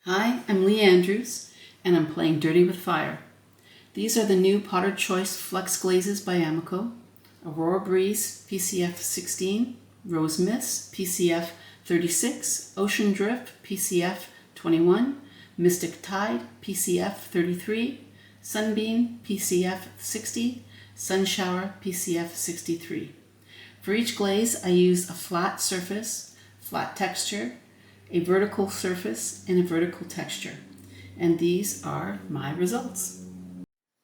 Hi, I'm Lee Andrews, and I'm playing Dirty with Fire. These are the new Potter Choice Flux Glazes by Amaco, Aurora Breeze PCF 16, Rose Mist PCF 36, Ocean Drift PCF 21, Mystic Tide PCF 33, Sunbeam PCF 60, Sunshower PCF 63. For each glaze, I use a flat surface, flat texture, a vertical surface, and a vertical texture. And these are my results.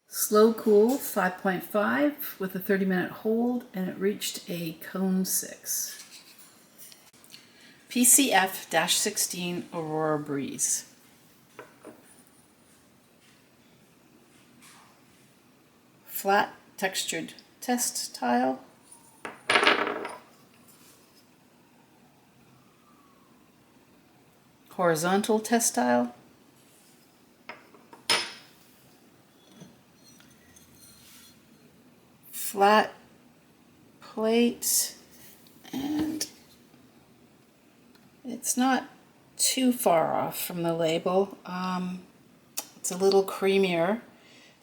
Slow cool 5.5 with a 30-minute hold, and it reached a cone 6. PCF-16 Aurora Breeze. Flat textured test tile. Horizontal test tile. Flat plate, and it's not too far off from the label. It's a little creamier,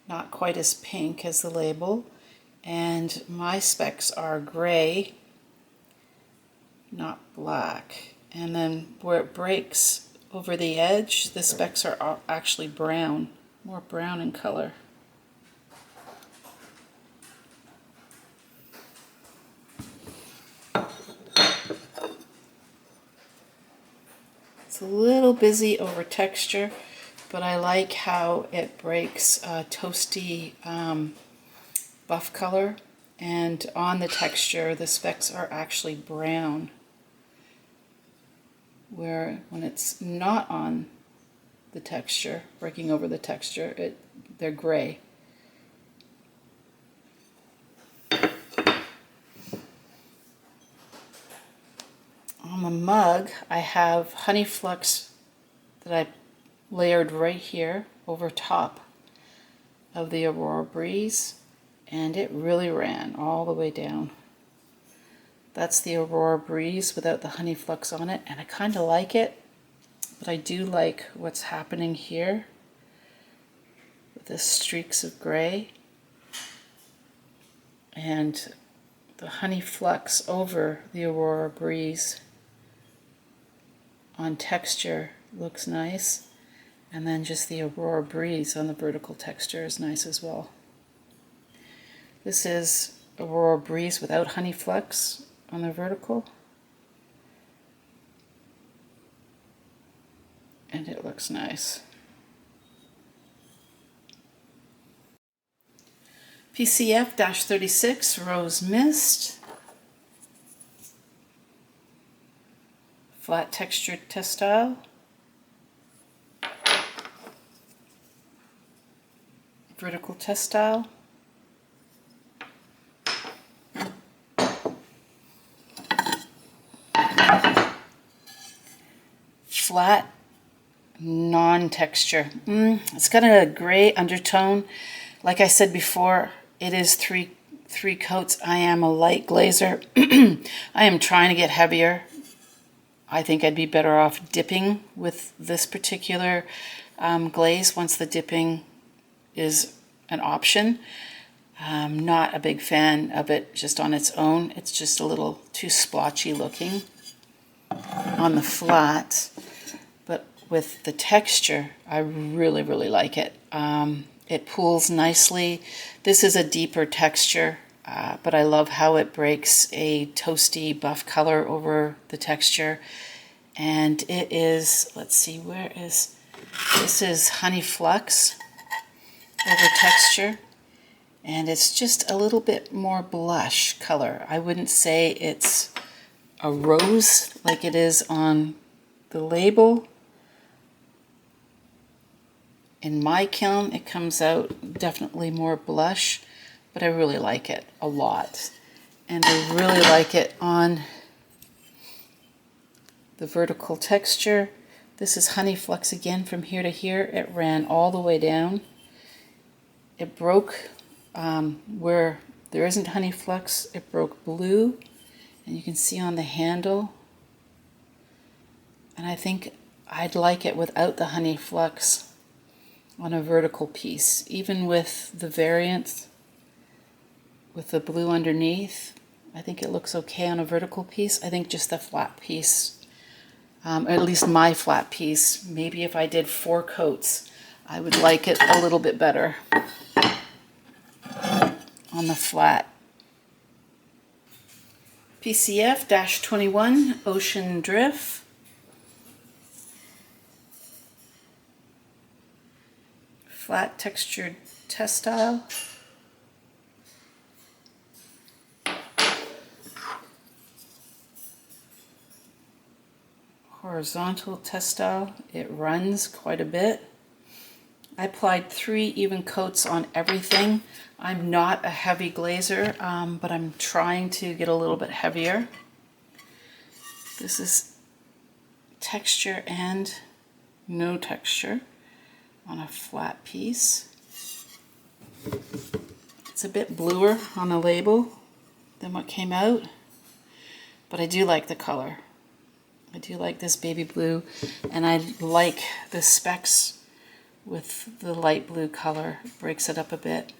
not quite as pink as the label, and my specs are gray, not black. And then where it breaks over the edge, the specs are actually brown, more brown in color. It's a little busy over texture, but I like how it breaks toasty buff color, and on the texture the specs are actually brown, where when it's not on the texture, breaking over the texture, they're gray. On the mug, I have honey flux that I layered right here over top of the Aurora Breeze, and it really ran all the way down. That's the Aurora Breeze without the honey flux on it, and I kind of like it, but I do like what's happening here with the streaks of gray and the honey flux over the Aurora Breeze. On texture looks nice, and then just the Aurora Breeze on the vertical texture is nice as well. This is Aurora Breeze without honey flux on the vertical, and it looks nice. PCF-36 Rose Mist, flat textured textile, vertical textile, flat non-texture. It's got a gray undertone. Like I said before, it is three coats. I am a light glazer. I am trying to get heavier. I think I'd be better off dipping with this particular glaze once the dipping is an option. I'm not a big fan of it just on its own. It's just a little too splotchy looking on the flat, but with the texture, I really, really like it. It pools nicely. This is a deeper texture, but I love how it breaks a toasty buff color over the texture. And it is, let's see, this is honey flux over texture, and it's just a little bit more blush color. I wouldn't say it's a rose like it is on the label. In my kiln, it comes out definitely more blush, but I really like it a lot. And I really like it on the vertical texture. This is honey flux again from here to here. It ran all the way down. It broke where there isn't honey flux, it broke blue, and you can see on the handle. And I think I'd like it without the honey flux on a vertical piece, even with the variant with the blue underneath. I think it looks okay on a vertical piece. I think just the flat piece, or at least my flat piece, maybe if I did 4 coats, I would like it a little bit better on the flat. PCF-21 Ocean Drift. Flat textured textile. Horizontal textile. It runs quite a bit. I applied 3 even coats on everything. I'm not a heavy glazer, but I'm trying to get a little bit heavier. This is texture and no texture on a flat piece. It's a bit bluer on the label than what came out, but I do like the color. I do like this baby blue, and I like the specks with the light blue color. It breaks it up a bit,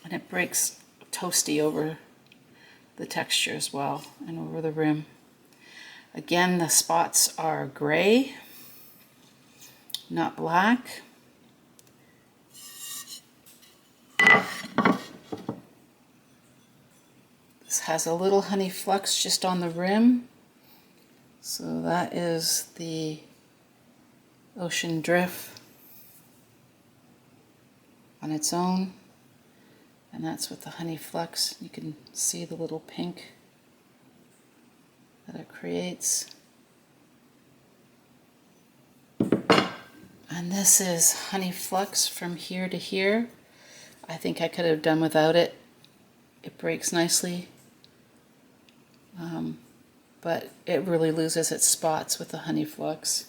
and it breaks toasty over the texture as well and over the rim. Again, the spots are gray, not black. This has a little honey flux just on the rim. So that is the Ocean Drift on its own, and that's with the honey flux. You can see the little pink that it creates. And this is honey flux from here to here. I think I could have done without it. It breaks nicely, but it really loses its spots with the honey flux.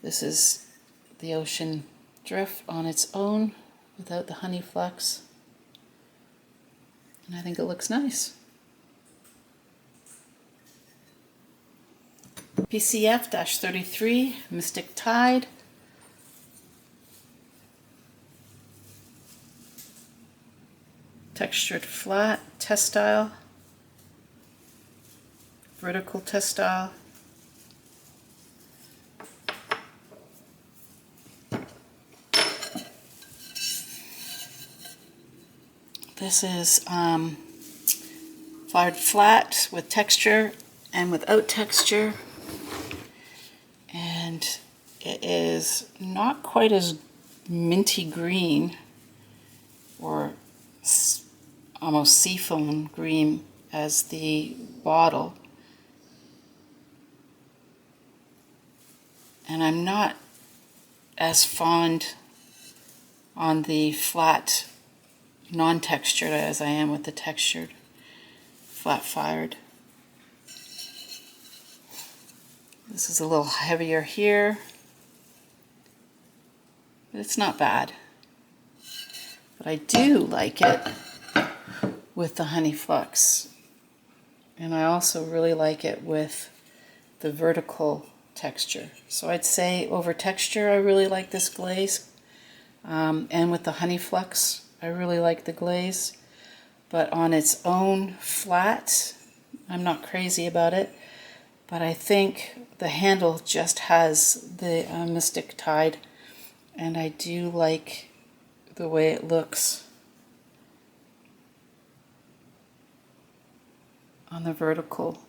This is the Ocean Drift on its own without the honey flux, and I think it looks nice. PCF-33 Mystic Tide. Textured flat textile, vertical textile. This is fired flat with texture and without texture, and it is not quite as minty green or almost seafoam green as the bottle, and I'm not as fond on the flat non-textured as I am with the textured flat fired. This is a little heavier here, but it's not bad. But I do like it with the honey flux, and I also really like it with the vertical texture. So I'd say over texture I really like this glaze, and with the honey flux I really like the glaze, but on its own flat I'm not crazy about it. But I think the handle just has the Mystic Tide, and I do like the way it looks on the vertical.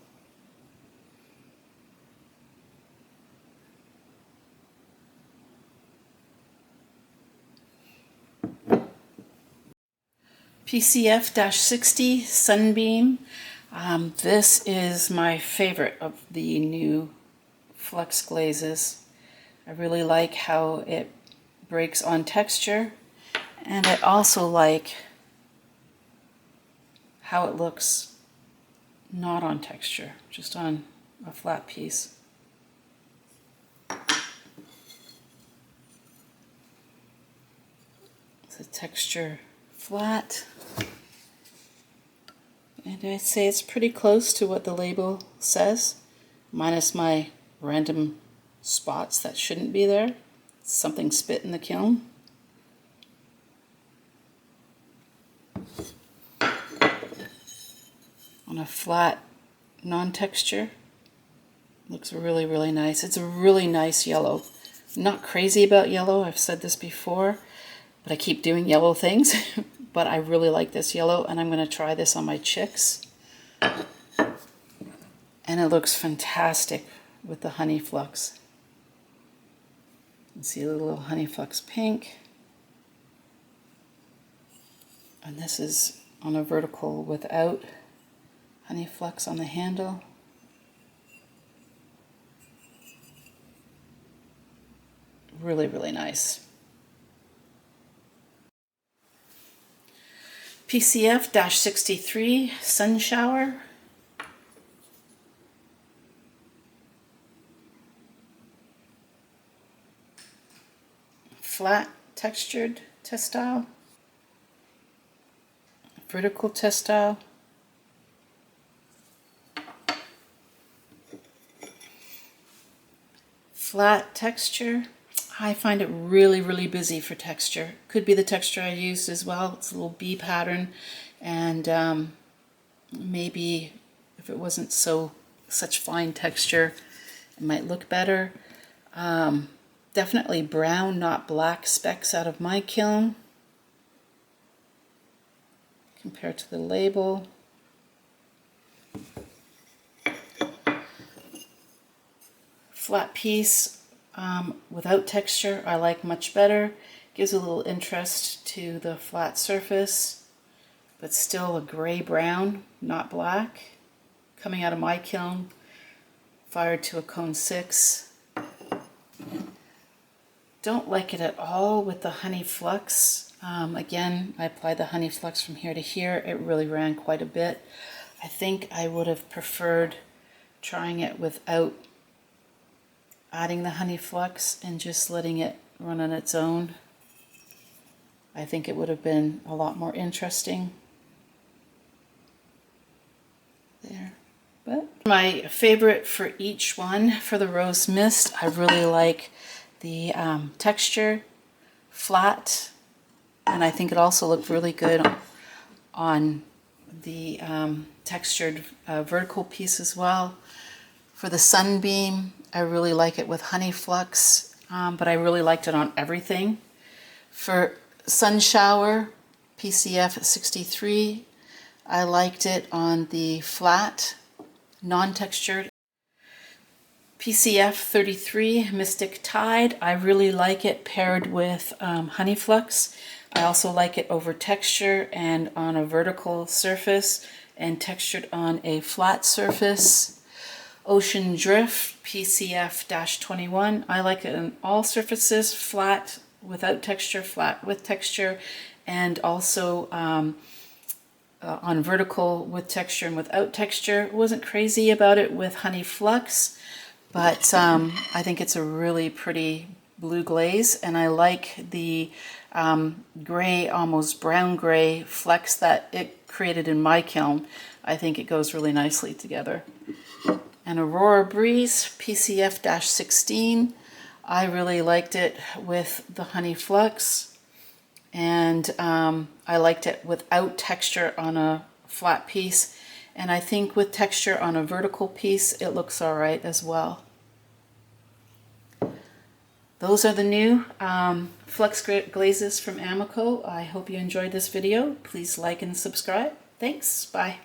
PCF-60 Sunbeam. This is my favorite of the new Flux glazes. I really like how it breaks on texture, and I also like how it looks not on texture, just on a flat piece. The texture flat, and I'd say it's pretty close to what the label says, minus my random spots that shouldn't be there. Something spit in the kiln. On a flat non-texture. Looks really, really nice. It's a really nice yellow. I'm not crazy about yellow, I've said this before, but I keep doing yellow things. But I really like this yellow, and I'm going to try this on my chicks. And it looks fantastic with the honey flux. You can see a little honey flux pink. And this is on a vertical without honey flux on the handle. Really, really nice. PCF-63 Sun Shower. Flat textured textile. Vertical textile. Flat texture. I find it really, really busy for texture. Could be the texture I used as well. It's a little bee pattern, and maybe if it wasn't such fine texture, it might look better. Definitely brown, not black specks out of my kiln compared to the label. Flat piece without texture I like much better. Gives a little interest to the flat surface, but still a gray brown, not black. Coming out of my kiln, fired to a cone 6. Don't like it at all with the honey flux. Again, I applied the honey flux from here to here. It really ran quite a bit. I think I would have preferred trying it without adding the honey flux and just letting it run on its own. I think it would have been a lot more interesting there. But my favorite for each one, for the Rose Mist, I really like the texture, flat, and I think it also looked really good on the textured vertical piece as well. For the Sunbeam, I really like it with honey flux, but I really liked it on everything. For Sun Shower, PCF-63, I liked it on the flat, non-textured. PCF-33, Mystic Tide, I really like it paired with honey flux. I also like it over texture and on a vertical surface and textured on a flat surface. Ocean Drift, PCF-21. I like it on all surfaces, flat without texture, flat with texture, and also on vertical with texture and without texture. Wasn't crazy about it with honey flux, but I think it's a really pretty blue glaze, and I like the gray, almost brown gray flecks that it created in my kiln. I think it goes really nicely together. And Aurora Breeze, PCF-16. I really liked it with the honey flux, and I liked it without texture on a flat piece, and I think with texture on a vertical piece it looks all right as well. Those are the new Flux Glazes from Amaco. I hope you enjoyed this video. Please like and subscribe. Thanks. Bye.